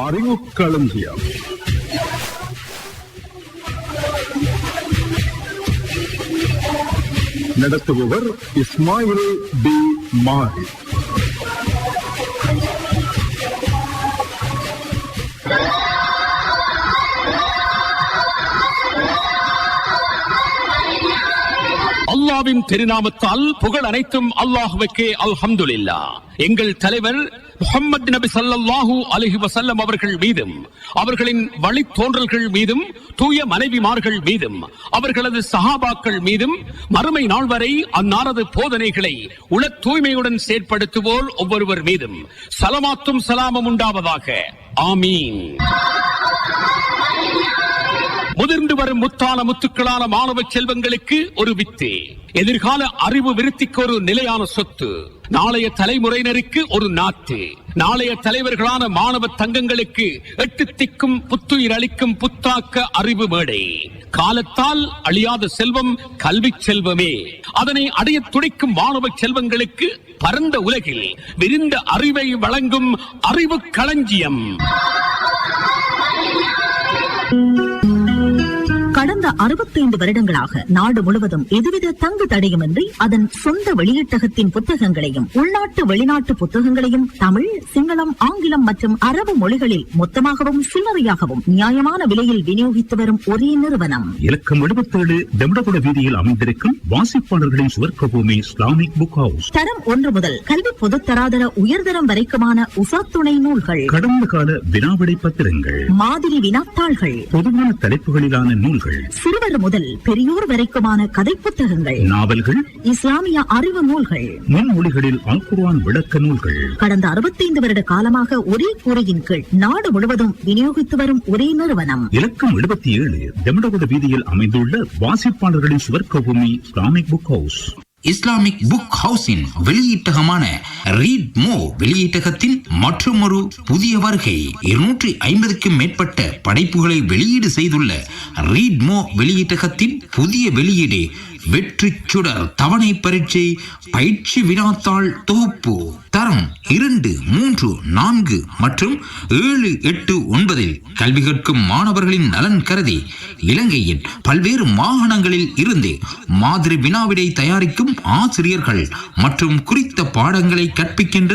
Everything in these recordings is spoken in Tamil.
அறிவுக்களஞ்சியம். நடத்துபவர் இஸ்மாயில் பி மாரி. அல்லாஹ்வின் திருநாமத்தால் புகழ் அனைத்தும் அல்லாஹ்வுக்கே. அல்ஹம்துலில்லாஹ். எங்கள் தலைவர் முஹம்மது நபி ஸல்லல்லாஹு அலைஹி வஸல்லம் அவர்கள் மீதும் அவர்களின் வழித்தோன்றல்கள் மீதும் தூய மனைவிமார்கள் மீதும் அவர்களது சஹாபாக்கள் மீதும் மறுமை நாள் வரை அன்னாரது போதனைகளை உள தூய்மையுடன் செயற்படுத்துவோர் ஒவ்வொருவர் மீதும் ஸலவாத்தும் ஸலாமும் உண்டாவதாக. ஆமீன். முதிர்ந்து வரும் முத்தான முத்துக்களான மாணவ செல்வங்களுக்கு ஒரு வித்து, எதிர்கால அறிவு விருத்திக்கு ஒரு நிலையான சொத்து, நாளைய தலைமுறையினருக்கு ஒரு நாட்டு, நாளைய தலைவர்களான மாணவ தங்கங்களுக்கு 8 திக்கும் புத்துயிர் அளிக்கும் புத்தாக்க அறிவு மேடை. காலத்தால் அழியாத செல்வம் கல்வி செல்வமே. அதனை அடைய துடிக்கும் மாணவ செல்வங்களுக்கு பரந்த உலகில் விரிந்த அறிவை வழங்கும் அறிவு களஞ்சியம். கடந்த 65 வருடங்களாக நாடு முழுவதும் எதுவித தங்கு தடையுமின்றி அதன் சொந்த வெளியீட்டகத்தின் புத்தகங்களையும் உள்நாட்டு வெளிநாட்டு புத்தகங்களையும் தமிழ், சிங்களம், ஆங்கிலம் மற்றும் அரபு மொழிகளில் மொத்தமாகவும் சில்லறையாகவும் நியாயமான விலையில் விநியோகித்து வரும் ஒரே நிறுவனம் இலக்கம் 77 டெம்டகுட வீதியில் அமைந்திருக்கும் வாசிப்பாளர்களின் சுவர்க்க பூமி இஸ்லாமிக் புக் ஹவுஸ். தரம் 1 முதல் கல்வி பொதுத்தராதர உயர்தரம் வரைக்குமான உசாத்துணை நூல்கள், கடந்த கால வினாவிடை பத்திரங்கள், மாதிரி வினாத்தாள்கள், பொதுவான தலைப்புகளிலான நூல்கள், சிறுவர் முதல் பெரியோர் வரைக்குமான கதை புத்தகங்கள், நாவல்கள், இஸ்லாமிய அறிவு நூல்கள், முன்மொழிகளில் அல் குர்ஆன் விளக்க நூல்கள். கடந்த 65 வருட காலமாக ஒரே கூரையின் கீழ் நாடு முழுவதும் விநியோகித்து வரும் ஒரே நிறுவனம் இலக்கம் 77 டெம்டகுட வீதியில் அமைந்துள்ள வாசிப்பாளர்களின் சுவர்க்க பூமி இஸ்லாமிக் புக் ஹவுஸ். இஸ்லாமிக் புக் ஹவுஸின் வெளியீட்டகமான ரீட் மோ வெளியீட்டகத்தின் மற்றொரு புதிய வருகை. 250க்கும் மேற்பட்ட படைப்புகளை வெளியீடு செய்துள்ள ரீட் மோ வெளியீட்டகத்தின் புதிய வெளியீடு வெற்றி சுடர் தவணை பரீட்சை பயிற்சி வினாத்தாள் தொகுப்பு. தரம் 2, 3, 4 மற்றும் 7, 8, 9 கல்வி கற்கும் மாணவர்களின் நலன் கருதி இலங்கையின் பல்வேறு மாகாணங்களில் இருந்து மாதிரி வினாவிடை தயாரிக்கும் ஆசிரியர்கள் மற்றும் குறித்த பாடங்களை கற்பிக்கின்ற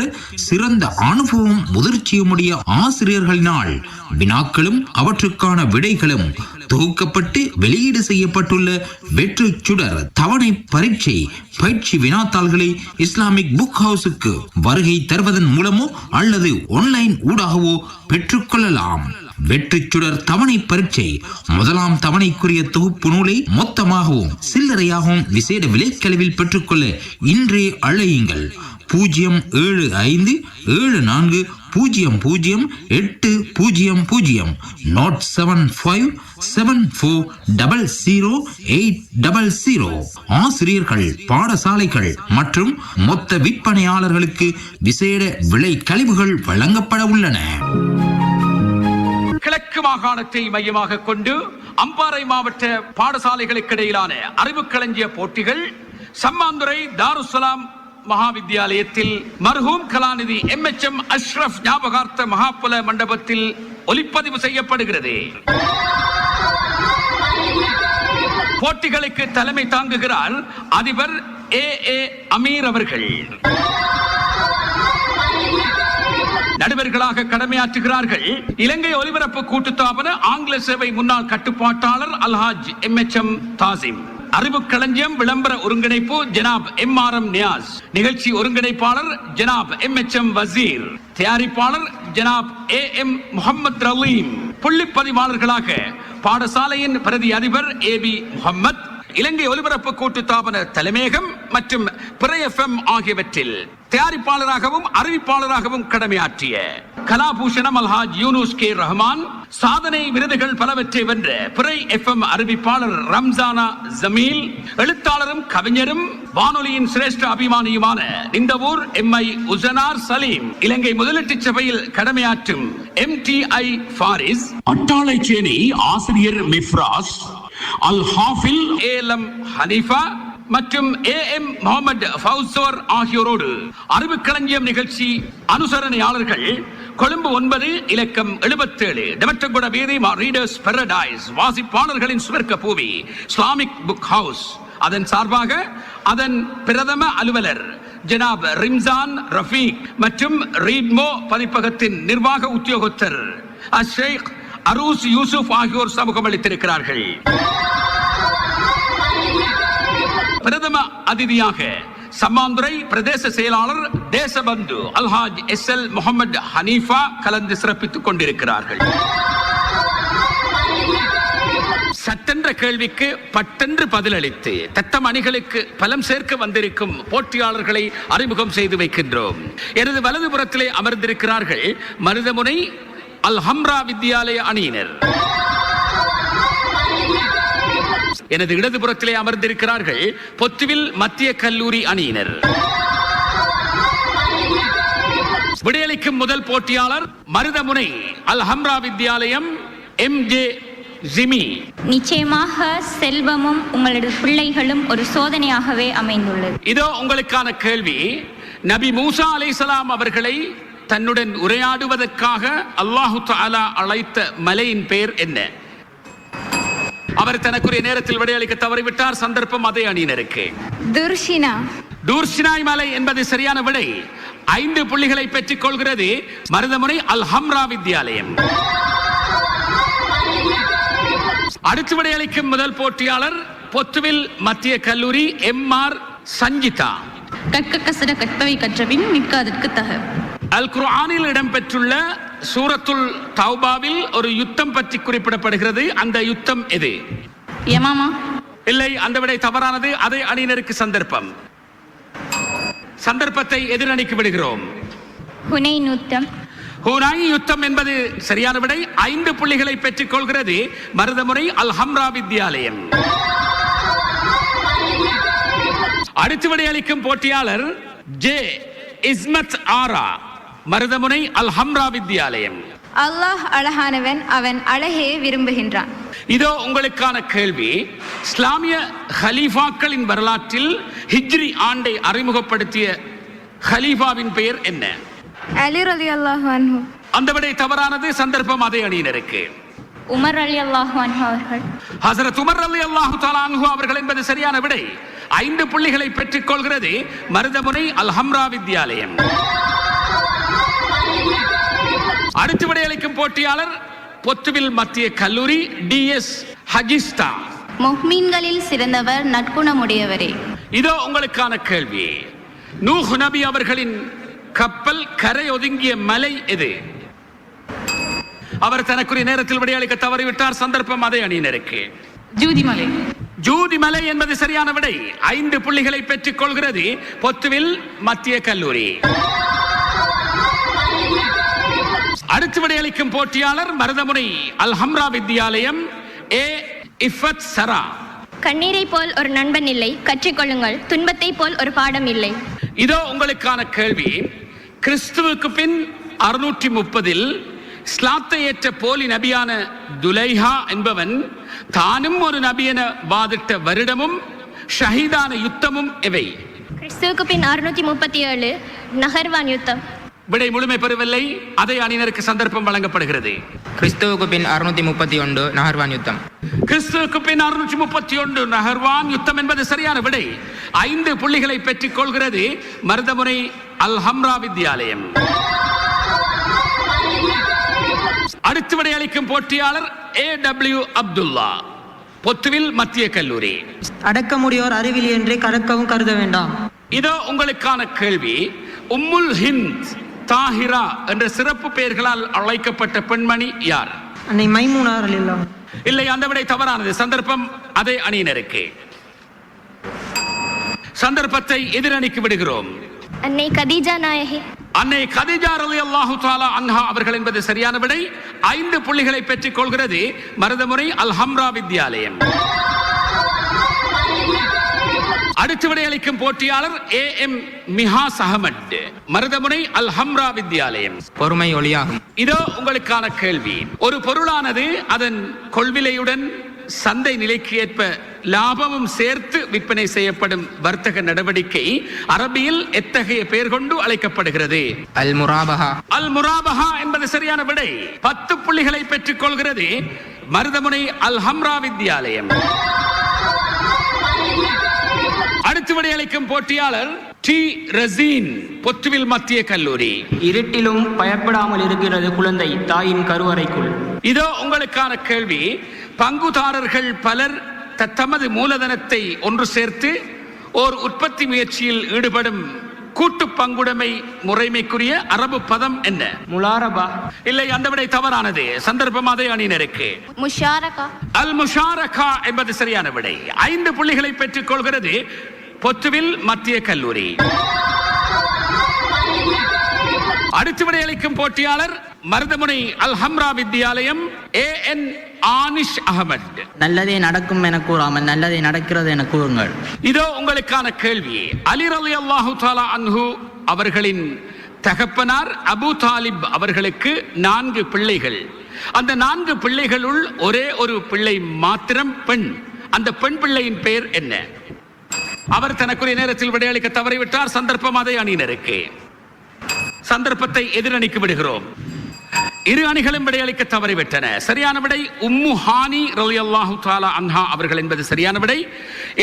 சிறந்த அனுபவம் முதிர்ச்சியுடைய ஆசிரியர்களினால் வினாக்களும் அவற்றுக்கான விடைகளும் தொகுக்கப்பட்டு வெளியீடு செய்யப்பட்டுள்ள வெற்றி சுடர் தவணை பரீட்சை பயிற்சி வினாத்தாள்களை இஸ்லாமிக் புக் ஹவுஸுக்கு வருகை தருவதன் மூலமோ அல்லது ஆன்லைன் ஊடாகவோ பெற்றுக்கொள்ளலாம். வெற்றி சுடர் தவணை பரீட்சை முதலாம் தவணைக்குரிய தொகுப்பு நூலை மொத்தமாகவும் சில்லறையாகவும் விசேட விலைக்கழிவில் பெற்றுக்கொள்ள இன்றே அழையுங்கள். 07574008000 not 7574000800. ஆசிரியர்கள், பாடசாலைகள் மற்றும் மொத்த விற்பனையாளர்களுக்கு விசேட விலை கழிவுகள் வழங்கப்பட உள்ளன. கிழக்கு மாகாணத்தை மையமாக கொண்டு அம்பாறை மாவட்ட பாடசாலைகளுக்கு இடையிலான அறிவு களஞ்சிய போட்டிகள் சம்மாந்துறை தாருஸ்ஸலாம் மகாவித்யாலயத்தில் மர்ஹூம் கலாநிதி MHM அஷ்ரப் ஞாபகார்த்த மகாபல மண்டபத்தில் ஒலிப்பதிவு செய்யப்படுகிறது. போட்டிகளுக்கு தலைமை தாங்குகிறார் அதிபர் AA அமீர் அவர்கள். நடுவர்களாக கடமையாற்றுகிறார்கள் இலங்கை ஒலிபரப்பு கூட்டுத்தாபன ஆங்கில சேவை முன்னாள் கட்டுப்பாட்டாளர் அல்ஹாஜ் MHM தாசிம். அறிவு களஞ்சியம் விளம்பர ஒருங்கிணைப்பு ஜனாப் MRM நியாஸ். நிகழ்ச்சி ஒருங்கிணைப்பாளர் ஜனாப் MHM வசீர். தயாரிப்பாளர் ஜனாப் AM முகமது ரலீம். புள்ளிப்பதிவாளர்களாக பாடசாலையின் பிரதி அதிபர் AB முகமது. இலங்கை ஒலிபரப்பு கூட்டுத்தாபன தலைமையகம் மற்றும் பிற FM ஆகியவற்றில் தயாரிப்பாளராகவும் அறிவிப்பாளராகவும் கடமையாற்றிய கலாபூஷணம் அல்ஹாஜ் யூனுஸ் K ரஹ்மான். சாதனை விருதுகள் பலவற்றை வென்ற பிறை FM அறிவிப்பாளர் ரம்ஜானா ஜமீல். எழுத்தாளரும் கவிஞரும் வானொலியின் சிரேஷ்ட அபிமானியுமான நிந்தவூர் MI உசனார் சலீம். இலங்கை முதலீட்டு சபையில் கடமையாற்றும் MTI ஃபாரிஸ். அட்டாளைச்சேனை ஆசிரியர் மிஃப்ராஸ். அல் ஹாஃபில் ALM ஹனீஃபா மற்றும் AM முகமது ஃபவுசோர் ஆகியோரோடு அறிவுக்களஞ்சியம் நிகழ்ச்சி அனுசரணையாளர்கள் கொழும்பு 9 இலக்கம் 77 டெமட்டகுட வீதி ரீடர்ஸ் பாரடைஸ் வாசிப்பாளர்களின் சுவர்க்க பூமி இஸ்லாமிக் புக் ஹவுஸ். அதன் சார்பாக அதன் பிரதம அலுவலர் ஜனாப் ரிம்சான் ரஃபீக் மற்றும் ரீட்மோ பதிப்பகத்தின் நிர்வாக உத்தியோகத்தர் ஷேக் அரூஸ் யூசுப் ஆகியோர் சமூகம் அளித்திருக்கிறார்கள். பிரதம அதிதியாக சம்மாந்துறை பிரதேச செயலாளர் தேசபந்து அல்ஹாஜ் SL முகமது ஹனீஃபா கலந்து சிறப்பித்துக் கொண்டிருக்கிறார்கள். சட்டென்ற கேள்விக்கு பட்டென்று பதிலளித்து தத்தம் அணிகளுக்கு பலம் சேர்க்க வந்திருக்கும் போட்டியாளர்களை அறிமுகம் செய்து வைக்கின்றோம். எனது வலதுபுறத்திலே அமர்ந்திருக்கிறார்கள் மருதமுனை அல்ஹம்ரா வித்யாலய அணியினர். எனது இடதுபுறத்திலே அமர்ந்திருக்கிறார்கள் பொத்துவில் மத்திய கல்லூரி அணியினர். விடையளிக்கும் முதல் போட்டியாளர் மருதமுனை அல்ஹம்ரா வித்யாலயம் MJ ஜிமி. நிச்சயமாக செல்வமும் உங்களது பிள்ளைகளும் ஒரு சோதனையாகவே அமைந்துள்ளது. இதோ உங்களுக்கான கேள்வி. நபி மூசா அலைஹிஸ்ஸலாம் அவர்களை தன்னுடன் உரையாடுவதற்காக அல்லாஹு தஆலா அழைத்த மலையின் பெயர் என்ன? அவர் தனக்குரிய நேரத்தில் விடையளிக்க தவறிவிட்டார். சந்தர்ப்பம் அதே அணியினருக்கு. தூர்ஷினாய் மலை என்பது சரியான விடை. 5 புள்ளிகளை பெற்றுக் கொள்கிறது மருதமுனை அல்ஹம்ரா வித்யாலயம். அடுத்து விடையளிக்கும் முதல் போட்டியாளர் பொத்துவில் மத்திய கல்லூரி MR சஞ்சிதா. கற்க கசட கற்பவை கற்றபின் நிற்காதற்கு தக. அல் குர்ஆனில் இடம்பெற்றுள்ள சூரத்துல் தௌபாவில் ஒரு யுத்தம் பற்றி குறிப்பிடப்படுகிறது. அந்த யுத்தம் எது? யமாமா. இல்லை, அந்த விடை தவறானது. அதே அணியினருக்கு சந்தர்ப்பம். சந்தர்ப்பத்தை எதிரணிக்கு விடுகிறோம். ஹுனைன் யுத்தம். ஹுனைன் யுத்தம் என்பது சரியான விடை. 5 புள்ளிகளை பெற்றுக் கொள்கிறது மருதமுனை அல்ஹம்ரா வித்யாலயம். அடுத்து விடையளிக்கும் போட்டியாளர் ஜே இஸ்மத் ஆரா மருதமுனை அல்ஹம்ரா வித்யாலயம். அல்லாஹ் அழகானவன், அவன் அழகே விரும்புகின்றான். இதோ உங்களுக்கான கேள்வி. இஸ்லாமிய ஹலீஃபாக்களின் வரலாற்றில் ஹிஜ்ரி ஆண்டை அறிமுகப்படுத்திய ஹலீஃபாவின் பெயர் என்ன? அலி ரலியல்லாஹு அன்ஹு. அந்த விடை தவறானது. சந்தர்ப்பம் அதே அணியினருக்கு. உமர் ரலியல்லாஹு அன்ஹு அவர்கள். ஹஸரத் உமர் ரலியல்லாஹு தஆலா அன்ஹு அவர்கள் என்பது சரியான விடை. 5 புள்ளிகளை பெற்றுக் கொள்கிறது மருதமுனை அல்ஹம்ரா வித்யாலயம். அடுத்து விடையளிக்கும் போட்டியாளர் பொத்துவில் மத்திய கல்லூரி DS ஹஜிஸ்தா. முஹ்மீன்களில் சிறந்தவர் நற்குணமுடையவரே. இதோ உங்களுக்கான கேள்வி. நூஹ் நபி அவர்களின் கப்பல் கரை ஒதுங்கிய மலை எது? அவர் தனக்குரிய நேரத்தில் விடையளிக்க தவறிவிட்டார். சந்தர்ப்பம் அதே அணியினருக்கு. ஜூதிமலை. ஜூதிமலை என்பது சரியான விடை. 5 புள்ளிகளை பெற்றுக் கொள்கிறது பொத்துவில் மத்திய கல்லூரி. அடுத்து விடையளிக்கும் போட்டியாளர் மருதமுனை அல்ஹம்ரா வித்யாலயம் A இஃபத் சரா. கண்ணீரை போல் ஒரு நண்பன் இல்லை, கற்றுக்கொள்ளுங்கள். துன்பத்தை போல் ஒரு பாடம் இல்லை. இதோ உங்களுக்கான கேள்வி. கிறிஸ்துவுக்கு பின் 630 இஸ்லாத்தை ஏற்ற போலி நபியான துலைஹா என்பவன் தானும் ஒரு நபி என வாதிட்ட வருடமும் ஷஹீதான யுத்தமும் எவை? கிறிஸ்துவுக்கு பின் 637 நஹர்வான் யுத்தம். விடை முழுமை பெறவில்லை. அதே அணியினருக்கு சந்தர்ப்பம் வழங்கப்படுகிறது. கிறிஸ்துவுக்கு பின் 631 நஹர்வான் யுத்தம். கிறிஸ்துவுக்கு பின் 631 நஹர்வான் யுத்தம் என்பது சரியான விடை. 5 புள்ளிகளை பெற்றுக் கொள்கிறது மருதமுனை அல்ஹம்ரா வித்யாலயம். அடுத்து விடையளிக்கும் போட்டியாளர் AW அப்துல்லா பொத்துவில் மத்திய கல்லூரி. அடக்க முடியோர் அறிவிலி என்றே கறக்கவும் கருத வேண்டாம். இதோ உங்களுக்கான கேள்வி. உம்முல் ஹிந்த் தாஹிரா என்ற சிறப்பு பெயர்களால் அழைக்கப்பட்ட பெண்மணி யார்? அன்னை மைமூனா ரலியல்லாஹு. இல்லை, அந்த விடை தவறானது. சந்தர்ப்பம் அதே அணியினருக்கு. சந்தர்ப்பத்தை எதிரணிக்கு விடுகிறோம். அன்னை கதீஜா நாயகி. அன்னை கதீஜா ரலியல்லாஹு தஆலா அன்ஹா அவர்கள் என்பது சரியான விடை. 5 புள்ளிகளை பெற்றுக் கொள்கிறது மருதமுனை அல்ஹம்ரா வித்யாலயம். அடுத்து விடையளிக்கும் போட்டியாளர் AM மிஹாஸ் அஹமட் மருதமுனை அல்ஹம்ரா வித்யாலயம். பொறுமை ஒளியாகும். இதோ உங்களுக்கான கேள்வி. ஒரு பொருளானது அதன் கொள்விலையுடன் சந்தை நிலைக்கு ஏற்ப லாபமும் சேர்த்து விற்பனை செய்யப்படும் வர்த்தக நடவடிக்கை அரபியில் எத்தகைய பெயர் கொண்டு அழைக்கப்படுகிறது? அல் முராபஹா. அல் முராபஹா என்பது சரியான விடை. 10 புள்ளிகளை பெற்றுக் கொள்கிறது மருதமுனை அல் ஹம்ரா வித்யாலயம். அடுத்து விடையளிக்கும் போட்டியாளர் டி ரசீன், பொத்துவில் மத்திய கல்லூரி. இருட்டிலும் பயப்படாமல் இருக்கிறது குழந்தை தாயின் கருவறைக்குள். இதோ உங்களுக்கான கேள்வி. பங்குதாரர்கள் பலர் தமது மூலதனத்தை ஒன்று சேர்த்து ஓர் உற்பத்தி முயற்சியில் ஈடுபடும் கூட்டு பங்குடைமை முறைமைக்குரிய அரபு பதம் என்ன? முலாரபா. இல்லை, அந்த விடை தவறானது. சந்தர்ப்பம் அதே அணியினருக்கு. முஷாரகா. அல் முஷாரகா என்பது சரியான விடை. 5 புள்ளிகளை பெற்றுக் கொள்கிறது பொத்துவில் மத்திய கல்லூரி. அடுத்து விடையளிக்கும் போட்டியாளர் மருதமுனை அல் ஹம்ரா வித்யாலயம், AN ஆனிஷ் அகமது. நல்லதே நடக்கும் என கூறாமல் நல்லதே நடக்கிறது என கூறுங்கள். இதோ உங்களுக்கான கேள்வி. அலி ரலியல்லாஹு தஆலா அன்ஹு அவர்களின் தகப்பனார் அபு தாலிப் அவர்களுக்கு 4 பிள்ளைகள். அந்த 4 பிள்ளைகளுள் ஒரே ஒரு பிள்ளை மாத்திரம் பெண். அந்த பெண் பிள்ளையின் பெயர் என்ன? அவர் தனக்குரிய நேரத்தில் விடையளிக்க தவறிவிட்டார். சந்தர்ப்பம் அதே அணியினருக்கு. சந்தர்ப்பத்தை எதிரணிக்கு விடுகிறோம். இரு அணிகளும் விடையளிக்க தவறிவிட்டன. சரியான விடை உம்மு ஹானி ரலியல்லாஹு தஆலா அன்ஹா அவர்கள் என்பது சரியான விடை.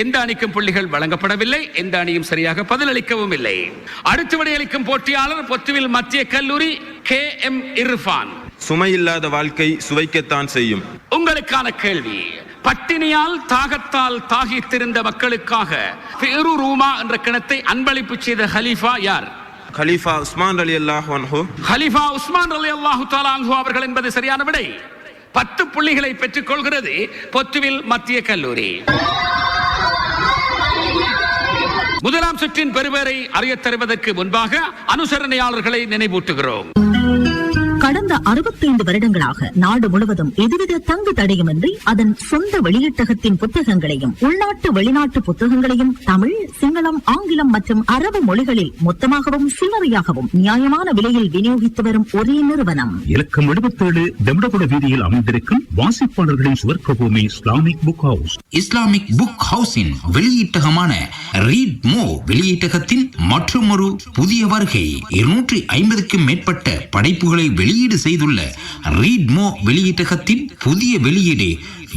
எந்த அணிக்கும் புள்ளிகள் வழங்கப்படவில்லை. எந்த அணியும் சரியாக பதிலளிக்கவும் இல்லை. அடுத்து விடையளிக்கும் போட்டியாளர் பொத்துவில் மத்திய கல்லூரி KM இர்ஃபான். சுமையில்லாத வாழ்க்கை சுவைக்கத்தான் செய்யும். உங்களுக்கான கேள்வி. பட்டினியால் தாகத்தால் தாகித்திருந்த மக்களுக்காக பெரு ரூமா என்ற கிணத்தை அன்பளிப்பு செய்த ஹலீஃபா யார்? கலீஃபா உஸ்மான் ரலியல்லாஹு அன்ஹு. ஹலீஃபா உஸ்மான் ரலியல்லாஹு தஆலா அன்ஹு அவர்கள் என்பது சரியான விடை. 10 புள்ளிகளை பெற்றுக் கொள்கிறது பொத்துவில் மத்திய கல்லூரி. முதலாம் சுற்றின் பெறுபேரை அறியத் தருவதற்கு முன்பாக அனுசரணையாளர்களை நினைவூட்டுகிறோம். கடந்த 65 வருடங்களாக நாடு முழுவதும் எதுவித தங்கு தடையுமின்றி அதன் சொந்த வெளியீட்டகத்தின் புத்தகங்களையும் உள்நாட்டு வெளிநாட்டு புத்தகங்களையும் தமிழ், சிங்களம், ஆங்கிலம் மற்றும் அரபு மொழிகளில் மொத்தமாகவும் சில்லறையாகவும் நியாயமான விலையில் விநியோகித்து வரும் ஒரே நிறுவனம். இலக்கம் 77 தெம்டகுட வீதியில் அமைந்திருக்கும் வாசிப்பாளர்களின் சுவர்க்கபூமி இஸ்லாமிக் புக் ஹவுஸ். இஸ்லாமிக் புக் ஹவுஸின் வெளியீட்டகமான ரீட் மோ வெளியீட்டகத்தின் மற்றொரு புதிய வருகை. 250க்கும் மேற்பட்ட படைப்புகளை வெளியீடு செய்துள்ள ரீட் மோ வெளியீட்டகத்தின் புதிய வெளியீடு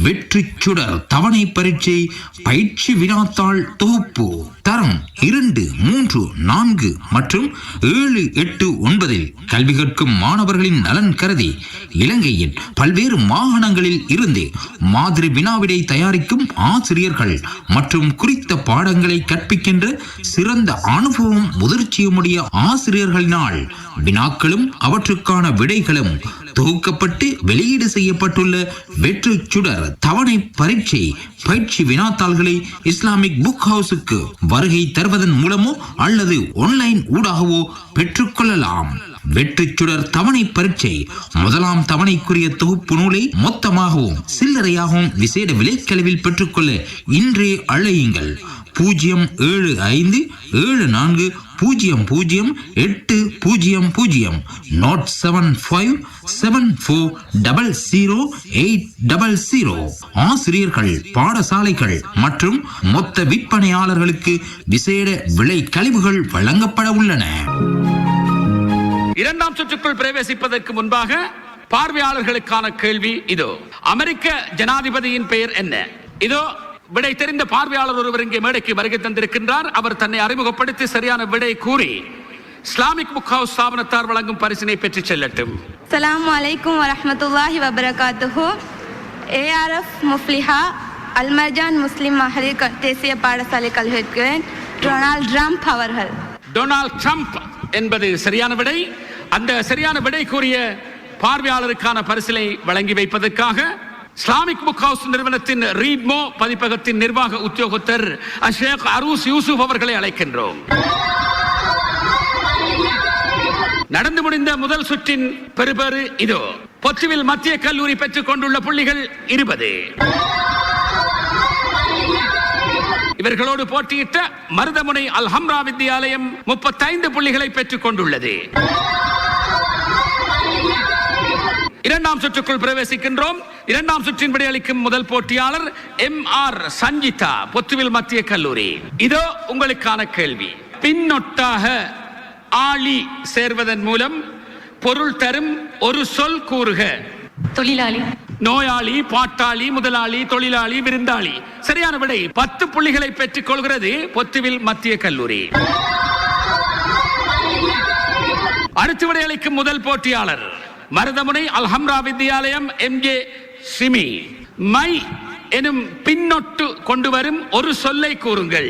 வெற்றி சுடர் தவணை பரீட்சை பயிற்சி வினாத்தாள் தொகுப்பு. தரம் 2, 3, 4 மற்றும் 7, 8, 9 கல்வி கற்கும் மாணவர்களின் நலன் கருதி இலங்கையின் பல்வேறு மாகாணங்களில் இருந்து மாதிரி வினாவிடை தயாரிக்கும் ஆசிரியர்கள் மற்றும் குறித்த பாடங்களை கற்பிக்கின்ற சிறந்த அனுபவம் முதிர்ச்சியுடைய ஆசிரியர்களினால் வினாக்களும் அவற்றுக்கான விடைகளும் தொகுக்கப்பட்டு வெளியீடு செய்யப்பட்டுள்ள வெற்றி சுடர் தவணை பரீட்சை பயிற்சி வினாத்தாள்களை இஸ்லாமிக் புக் ஹவுஸுக்கு வருகை தருவதன் மூலமோ அல்லது ஆன்லைன் ஊடாகவோ பெற்றுக்கொள்ளலாம். வெற்றி சுடர் தவணை பரீட்சை முதலாம் தவணைக்குரிய தொகுப்பு நூலை மொத்தமாகவும் சில்லறையாகவும் விசேட விலைக்கழிவில் பெற்றுக்கொள்ள இன்றே அழையுங்கள். 075740800 not 7574000800. ஆசிரியர்கள், பாடசாலைகள் மற்றும் மொத்த விற்பனையாளர்களுக்கு விசேட விலை கழிவுகள் வழங்கப்பட உள்ளன. இரண்டாம் சுற்றுக்குள் பிரவேசிப்பதற்கு முன்பாக பார்வையாளர்களுக்கான கேள்வி இதோ. அமெரிக்க ஜனாதிபதியின் பெயர் என்ன? இதோ விடை தெரிந்த பார்வையாளர் ஒருவர் இங்கே மேடைக்கு வருகை தந்திருக்கின்றார். அவர் தன்னை அறிமுகப்படுத்தி சரியான விடை கூறி இஸ்லாமிக் புக் ஹவுஸ் ஸ்தாபனத்தார் வழங்கும் பரிசினை பெற்று செல்லட்டும். அஸ்ஸலாமு அலைக்கும் வரஹ்மத்துல்லாஹி வபரகாத்துஹு. ARF முஃப்லிஹா அல்மர்ஜான் முஸ்லிம் மகளிர் தேசிய பாடசாலை கல்வியன் டொனால்ட் ட்ரம்ப் அவர்கள். டொனால்ட் ட்ரம்ப் என்பது சரியான விடை. அந்த சரியான விடை கூறிய பார்வையாளருக்கான பரிசிலை வழங்கி வைப்பதற்காக இஸ்லாமிக் புக் ஹவுஸ் நிறுவனத்தின் ரீட்மோ பதிப்பகத்தின் நிர்வாக உத்தியோகத்தர் ஷேக் அரூஸ் யூசுப் அவர்களை அழைக்கின்றோம். நடந்து முடிந்த முதல் சுற்றின் பெறுபேறு இதோ. பொத்துவில் மத்திய கல்லூரி பெற்றுக் கொண்டுள்ள புள்ளிகள் 20. இவர்களோடு போட்டியிட்ட மருதமுனை அல் ஹம்ரா வித்யாலயம் 35 புள்ளிகளை பெற்றுக் கொண்டுள்ளது. இரண்டாம் சுற்றுக்குள் பிரவேசிக்கின்றோம். இரண்டாம் சுற்றின் விடையளிக்கும் முதல் போட்டியாளர் MR சஞ்சிதா, பொத்துவில் மத்திய கல்லூரி. இதோ உங்களுக்கான கேள்வி. பின்னொட்டாக ஆளி சேர்வதன் மூலம் பொருள் தரும் ஒரு சொல் கூறுக. தொழிலாளி, நோயாளி, பாட்டாளி, முதலாளி, தொழிலாளி, விருந்தாளி. சரியான விடை. 10 புள்ளிகளை பெற்றுக் கொள்கிறது பொத்துவில் மத்திய கல்லூரி. அடுத்து விடையளிக்கும் முதல் போட்டியாளர் மருதமுனை அல்ஹம்ரா வித்யாலயம் MJ சிமி. மை எனும் பின்னொட்டு கொண்டு வரும் ஒரு சொல்லை கூறுங்கள்.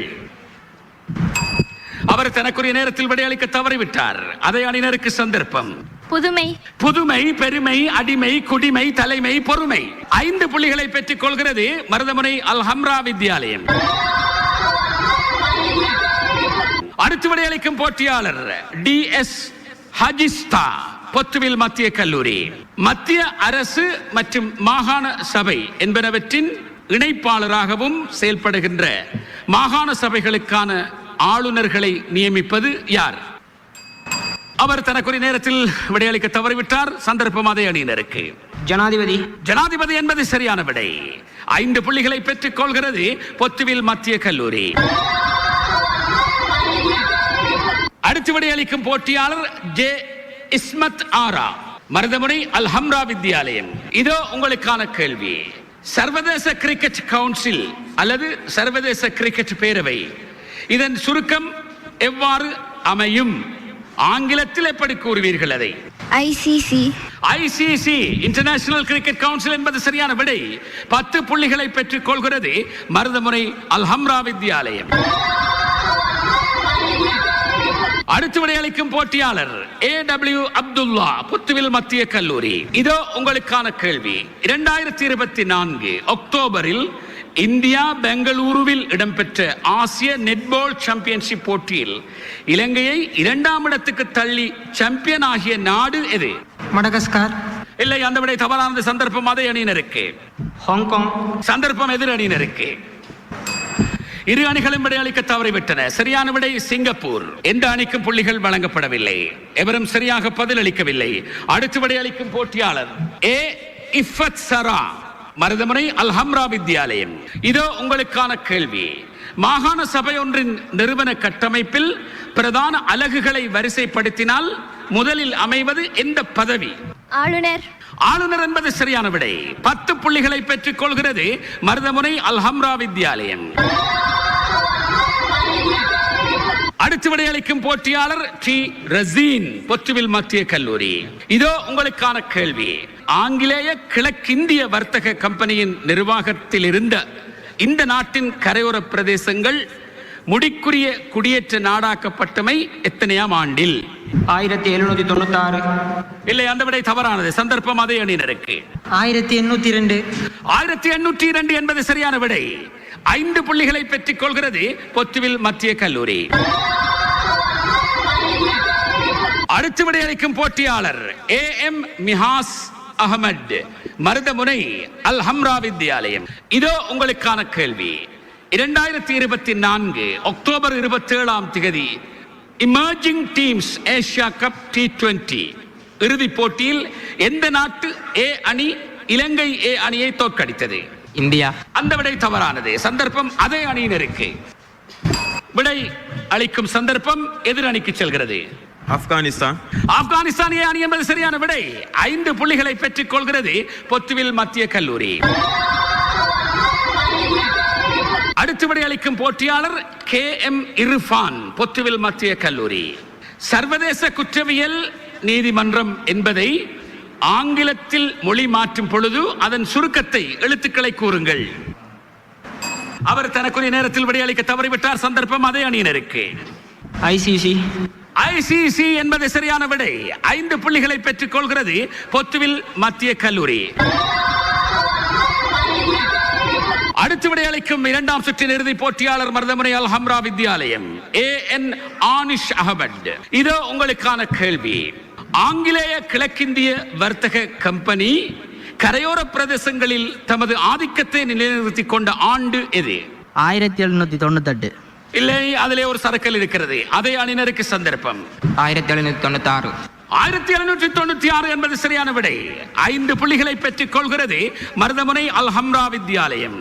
அவர் தனக்குரிய நேரத்தில் விடையளிக்க தவறிவிட்டார். அதை அணியினருக்கு சந்தர்ப்பம். புதுமை, புதுமை, பெருமை, அடிமை, குடிமை, தலைமை, பொறுமை. 5 புள்ளிகளை பெற்றுக் கொள்கிறது மருதமுனை அல்ஹம்ரா வித்யாலயம். அடுத்து விடையளிக்கும் போட்டியாளர் DS ஹஜிஸ்தா, பொத்துவில் மத்திய கல்லூரி. மத்திய அரசு மற்றும் மாகாண சபை என்பனவற்றின் இணைப்பாளராகவும் செயல்படுகின்ற மாகாண சபைகளுக்கான ஆளுநர்களை நியமிப்பது யார்? அவர் தனக்குரிய நேரத்தில் விடையளிக்க தவறிவிட்டார். சந்தர்ப்பம் அதே அணியினருக்கு. ஜனாதிபதி. ஜனாதிபதி என்பது சரியான விடை. 5 புள்ளிகளை பெற்றுக் கொள்கிறது பொத்துவில் மத்திய கல்லூரி. அடுத்து விடையளிக்கும் போட்டியாளர் J இஸ்மத் ஆரா, மருதமுனை அல்ஹம்ரா வித்யாலயம். இதோ உங்களுக்கான கேள்வி. சர்வதேச கிரிக்கெட் கவுன்சில் அல்லது சர்வதேச கிரிக்கெட் பேரவை, இதன் சுருக்கம் எவ்வாறு அமையும்? ஆங்கிலத்தில் எப்படி கூறுவீர்கள் அதை? ICC. ICC, international cricket council என்பது சரியான விடை. 10 புள்ளிகளை பெற்றுக் கொள்கிறது மருதமுனை அல்ஹம்ரா வித்யாலயம். அடுத்து விடையளிக்கும் போட்டியாளர் AW அப்துல்லா, புத்துவில் மத்திய கல்லூரி. இதோ உங்களுக்கான கேள்வி. 2024 அக்டோபரில் இந்தியா பெங்களூருவில் இடம்பெற்ற ஆசிய நெட்பால் சாம்பியன்ஷிப் போட்டியில் இலங்கையை 2ஆம் இடத்துக்கு தள்ளி சாம்பியன் ஆகிய நாடு எது? மடகஸ்கார். இல்லை, அந்த விடை தவறானது. சந்தர்ப்பம் அதே அணியினருக்கு. ஹாங்காங். சந்தர்ப்பம் எதிர் அணியினருக்கு. இரு அணிகளும் விடையளிக்க தவறிவிட்டன. சரியான விடை சிங்கப்பூர். எந்த அணிக்கும் புள்ளிகள் வழங்கப்படவில்லை. எவரும் சரியாக பதிலளிக்கவில்லை. அடுத்து விடையளிக்கும் போட்டியாளர் A இஃபத் சரா, மருதமுனை அல்ஹம்ரா வித்யாலயம். இதோ உங்களுக்கான கேள்வி. மாகாண சபை ஒன்றின் நிறுவன கட்டமைப்பில் பிரதான அலகுகளை வரிசைப்படுத்தினால் முதலில் அமைவது எந்த பதவி? ஆளுநர். ஆளுநர் என்பது சரியான விடை. 10 புள்ளிகளை பெற்றுக் கொள்கிறது மருதமுனை அல்ஹம்ரா வித்யாலயம். அடுத்து விடையளிக்கும் போட்டியாளர் T ரசீன், பொத்துவில் மத்திய கல்லூரி. இதோ உங்களுக்கான கேள்வி. ஆங்கிலேய கிழக்கிந்திய வர்த்தக கம்பெனியின் நிர்வாகத்தில் இருந்த இந்த நாட்டின் கரையோர பிரதேசங்கள் முடிக்குரிய குடியேற்ற நாடாக்கப்பட்டமை எத்தனையாம் ஆண்டில்? 1796. இல்லை, அந்த விடை தவறானது. சந்தர்ப்பம் அதே அணியினருக்கு. 1802. 1802 என்பது சரியான விடை. 5 புள்ளிகளை பெற்றுக் கொள்கிறது பொத்துவில் மத்திய கல்லூரி. அடுத்து விடையளிக்கும் போட்டியாளர் AM மிஹாஸ் அகமது, மருதமுனை அல்ஹம்ரா வித்யாலயம். இதோ உங்களுக்கான கேள்வி. 2024 அக்டோபர் 27ஆம் தேதி emerging teams Asia cup T20 இறுதிப் போட்டியில் எந்த நாட்டு A அணி இலங்கை A அணியை தோற்கடித்தது? இந்தியா. அந்த விடை தவறானது. சந்தர்ப்பம் அதே அணியினருக்கு. விடை அளிக்கும் சந்தர்ப்பம் எதிர் அணிக்கு செல்கிறது. ஆப்கானிஸ்தான். ஆப்கானிஸ்தான் A அணி என்பது சரியான விடை. 5 புள்ளிகளை பெற்றுக் கொள்கிறது பொத்துவில் மத்திய கல்லூரி. அடுத்து விடையளிக்கும் போட்டியாளர் KM இர்ஃபான், பொத்துவில் மத்திய கல்லூரி. சர்வதேச குற்றவியல் நீதிமன்றம் என்பதை ஆங்கிலத்தில் மொழி மாற்றும் பொழுது அதன் சுருக்கத்தை, எழுத்துக்களை கூறுங்கள். அவர் தனக்குரிய நேரத்தில் விடையளிக்க தவறிவிட்டார். சந்தர்ப்பம் அதே அணியினருக்கு. ICC. ICC என்பது சரியான விடை. 5 புள்ளிகளை பெற்றுக் கொள்கிறது பொத்துவில் மத்திய கல்லூரி. அடுத்து விடையளிக்கும் 2ஆம் சுற்றின் இறுதி போட்டியாளர் மருதமுனை அல்ஹம்ரா வித்யாலயம் AN ஆனிஷ் அகமது. இதோ உங்களுக்கான கேள்வி. ஆங்கிலேய கிழக்கிந்திய வர்த்தக கம்பெனி கரையோர பிரதேசங்களில் தமது ஆதிக்கத்தை நிலைநிறுத்திக் கொண்ட ஆண்டு எது? 1798. இல்லை, அதிலே ஒரு சரக்கல் இருக்கிறது. அதே அணியினருக்கு சந்தர்ப்பம். 1796. 1796 என்பது சரியான விடை. 5 புள்ளிகளை பெற்றுக் கொள்கிறது மருதமுனை அல் ஹம்ரா வித்யாலயம்.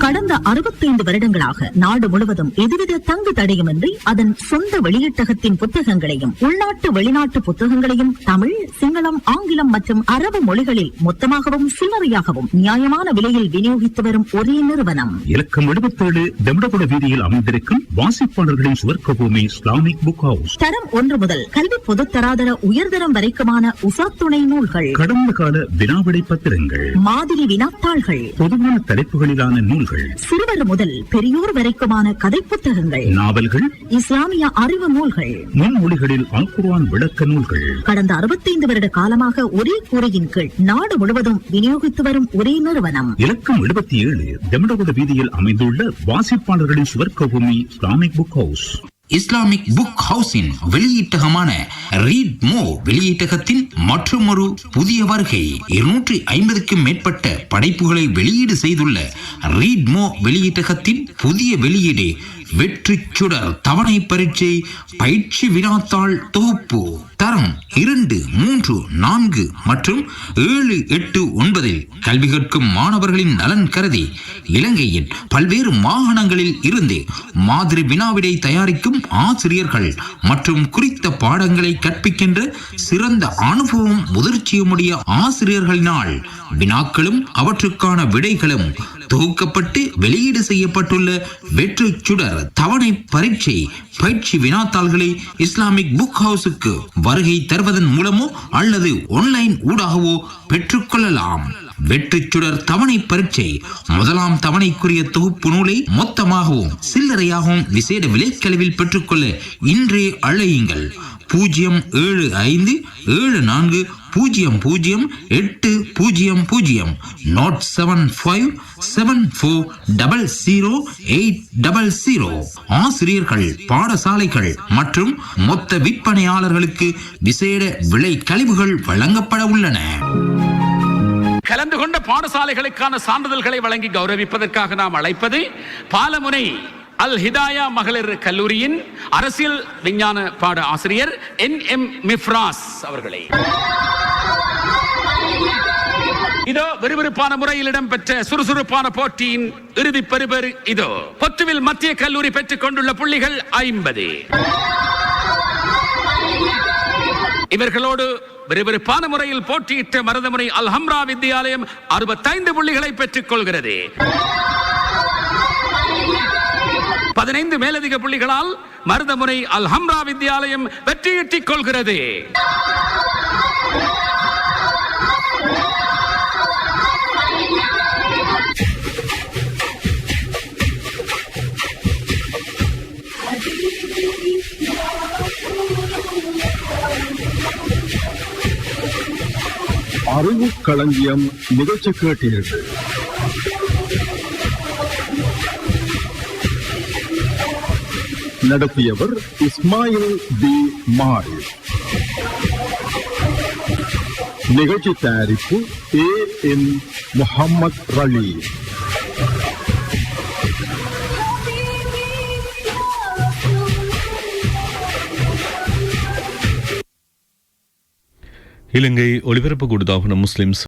கடந்த 65 வருடங்களாக நாடு முழுவதும் எதுவித தங்கு தடையுமின்றி அதன் சொந்த வெளியீட்டகத்தின் புத்தகங்களையும் உள்நாட்டு வெளிநாட்டு புத்தகங்களையும் தமிழ், சிங்களம், ஆங்கிலம் மற்றும் அரபு மொழிகளில் மொத்தமாகவும் சில்லறையாகவும் நியாயமான விலையில் விநியோகித்து வரும் ஒரே நிறுவனம். இலக்கம் 77 தெம்டகுட வீதியில் அமைந்திருக்கும் வாசிப்பாளர்களின் சுவர்க்கபூமி இஸ்லாமிக் புக் ஹவுஸ். தரம் 1 முதல் கல்வி பொதுத்தராதர உயர்தரம் வரைக்குமான உசாத்துணை நூல்கள், கடந்த கால வினாவிடை பத்திரங்கள், மாதிரி வினாத்தாள்கள், பொதுவான தலைப்புகளிலான நூல்கள், சிறுவர் முதல் பெரியோர் வரைக்குமான கதை புத்தகங்கள், நாவல்கள், இஸ்லாமிய அறிவு நூல்கள், முன்மொழிகளில் அல் குர்ஆன் விளக்க நூல்கள். கடந்த 65 வருட காலமாக ஒரே கூரையின் கீழ் நாடு முழுவதும் விநியோகித்து வரும் ஒரே நிறுவனம். இலக்கம் 77 தெம்டகுட வீதியில் அமைந்துள்ள வாசிப்பாளர்களின் சுவர்க்கபூமி இஸ்லாமிக் புக் ஹவுஸ். இஸ்லாமிக் புக் ஹவுஸின் வெளியீட்டகமான ரீட் மோ வெளியீட்டகத்தின் மற்றொரு புதிய வருகை. 250க்கும் மேற்பட்ட படைப்புகளை வெளியீடு செய்துள்ள ரீட் மோ வெளியீட்டகத்தின் புதிய வெளியீடு வெற்றி சுடர் தவணை பரீட்சை பயிற்சி வினாத்தாள் தொகுப்பு. தரம் 2, 3, 4 மற்றும் 7, 8, 9 கல்வி கற்கும் மாணவர்களின் நலன் கருதி இலங்கையின் பல்வேறு மாகாணங்களில் இருந்து மாதிரி வினாவிடை தயாரிக்கும் ஆசிரியர்கள் மற்றும் குறித்த பாடங்களை கற்பிக்கின்ற சிறந்த அனுபவம் முதிர்ச்சியுடைய ஆசிரியர்களினால் வினாக்களும் அவற்றுக்கான விடைகளும் தொகுக்கப்பட்டு வெளியீடு செய்யப்பட்டுள்ள வெற்றி சுடர் தவணை பரீட்சை பயிற்சி வினாத்தாள்களை இஸ்லாமிக் புக் ஹவுஸுக்கு வருகை தருவதன் மூலமோ அல்லது ஆன்லைன் ஊடாகவோ பெற்றுக்கொள்ளலாம். வெற்றி சுடர் தவணை பரீட்சை முதலாம் தவணைக்குரிய தொகுப்பு நூலை மொத்தமாகவும் சில்லறையாகவும் விசேட விலைக்கழிவில் பெற்றுக்கொள்ள இன்றே அழையுங்கள். 075740800 not 7574000800. ஆசிரியர்கள், பாடசாலைகள் மற்றும் மொத்த விற்பனையாளர்களுக்கு விசேட விலை கழிவுகள் வழங்கப்பட உள்ளன. கலந்து கொண்ட பாடசாலைகளுக்கான சான்றிதழ்களை வழங்கி கௌரவிப்பதற்காக நாம் அழைப்பது பாலமுனை அல் ஹிதாயா மகளிர் கல்லூரியின் அரசியல் விஞ்ஞான பாட ஆசிரியர் NM மிஃப்ராஸ் அவர்களை. இதோ விறுவிறுப்பான முறையில் இடம்பெற்ற சுறுசுறுப்பான போட்டியின் இறுதி பெறுபேறு இதோ. பொத்துவில் மத்திய கல்லூரி பெற்றுக் கொண்டுள்ள புள்ளிகள் 50. இவர்களோடு விறுவிறுப்பான முறையில் போட்டியிட்ட மருதமுனை அல் ஹம்ரா வித்யாலயம் 65 புள்ளிகளை பெற்றுக் கொள்கிறது. 15 மேலதிக புள்ளிகளால் மருதமுனை அல் ஹம்ரா வித்யாலயம் வெற்றியீட்டிக் கொள்கிறது. அறிவு களஞ்சியம் நிகழ்ச்சி கேட்டீர்கள். நடத்தியவர் இஸ்மாயில் பி மாரிஸ். நிகழ்ச்சி தயாரிப்பு AN முஹம்மத் ரலி. இலங்கை ஒலிபரப்பு கூடுதான முஸ்லிம்ஸ்